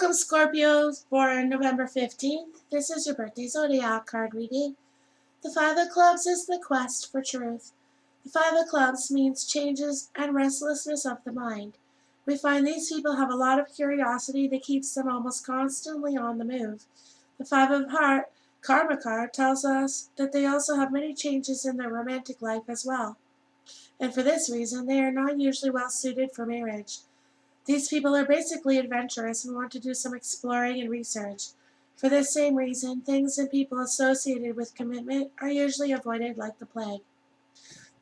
Welcome, Scorpios, born November 15th. This is your birthday Zodiac card reading. The Five of Clubs is the quest for truth. The Five of Clubs means changes and restlessness of the mind. We find these people have a lot of curiosity that keeps them almost constantly on the move. The Five of Heart Karma card tells us that they also have many changes in their romantic life as well. And for this reason, they are not usually well suited for marriage. These people are basically adventurous and want to do some exploring and research. For this same reason, things and people associated with commitment are usually avoided like the plague.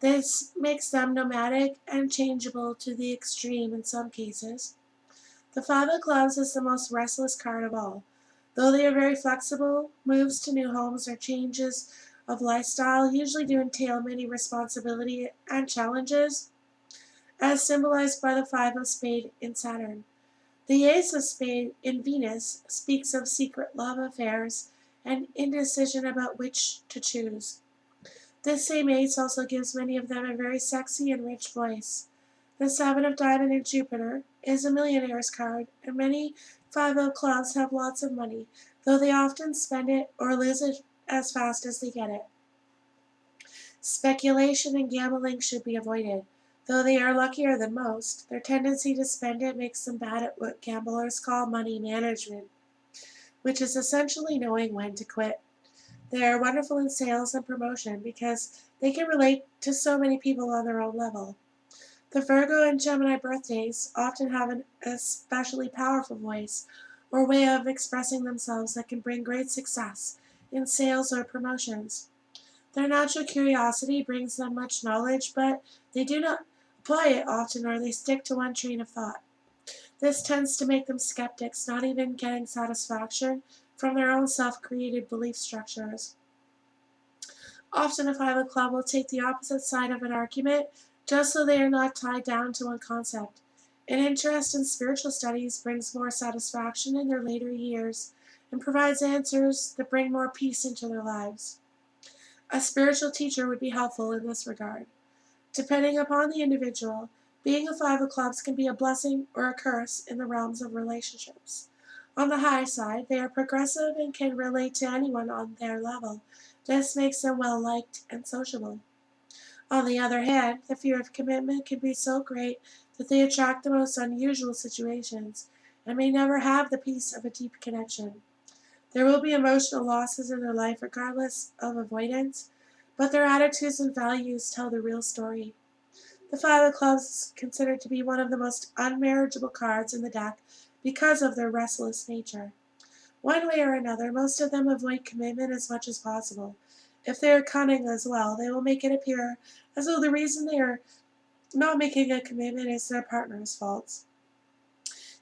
This makes them nomadic and changeable to the extreme in some cases. The Five of Clubs is the most restless card of all. Though they are very flexible, moves to new homes or changes of lifestyle usually do entail many responsibility and challenges, as symbolized by the Five of Spades in Saturn. The Ace of Spades in Venus speaks of secret love affairs and indecision about which to choose. This same ace also gives many of them a very sexy and rich voice. The Seven of Diamonds in Jupiter is a millionaire's card, and many Five of Clubs have lots of money, though they often spend it or lose it as fast as they get it. Speculation and gambling should be avoided. Though they are luckier than most, their tendency to spend it makes them bad at what gamblers call money management, which is essentially knowing when to quit. They are wonderful in sales and promotion because they can relate to so many people on their own level. The Virgo and Gemini birthdays often have an especially powerful voice or way of expressing themselves that can bring great success in sales or promotions. Their natural curiosity brings them much knowledge, but they do not apply it often, or they stick to one train of thought. This tends to make them skeptics, not even getting satisfaction from their own self-created belief structures. Often a Five of Clubs will take the opposite side of an argument just so they are not tied down to one concept. An interest in spiritual studies brings more satisfaction in their later years and provides answers that bring more peace into their lives. A spiritual teacher would be helpful in this regard. Depending upon the individual, being a Five of Clubs can be a blessing or a curse in the realms of relationships. On the high side, they are progressive and can relate to anyone on their level. This makes them well liked and sociable. On the other hand, the fear of commitment can be so great that they attract the most unusual situations and may never have the peace of a deep connection. There will be emotional losses in their life regardless of avoidance, but their attitudes and values tell the real story. The Five of Clubs is considered to be one of the most unmarriageable cards in the deck because of their restless nature. One way or another, most of them avoid commitment as much as possible. If they are cunning as well, they will make it appear as though the reason they are not making a commitment is their partner's fault.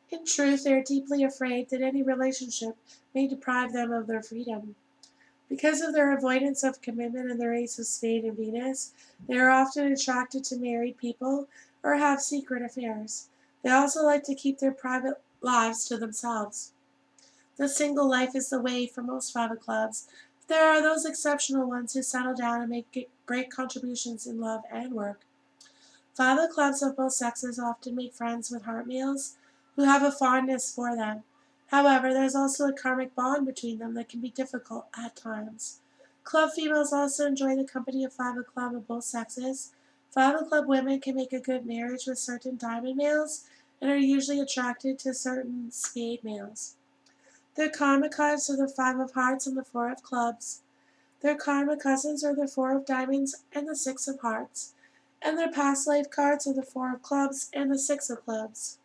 In truth, they are deeply afraid that any relationship may deprive them of their freedom. Because of their avoidance of commitment and their Ace of Spades in Venus, they are often attracted to married people or have secret affairs. They also like to keep their private lives to themselves. The single life is the way for most Five of Clubs. There are those exceptional ones who settle down and make great contributions in love and work. Five of Clubs of both sexes often make friends with heart males who have a fondness for them. However, there is also a karmic bond between them that can be difficult at times. Club females also enjoy the company of Five of Clubs of both sexes. Five of Clubs women can make a good marriage with certain diamond males and are usually attracted to certain spade males. Their karma cards are the Five of Hearts and the Four of Clubs. Their karma cousins are the Four of Diamonds and the Six of Hearts. And their past life cards are the Four of Clubs and the Six of Clubs.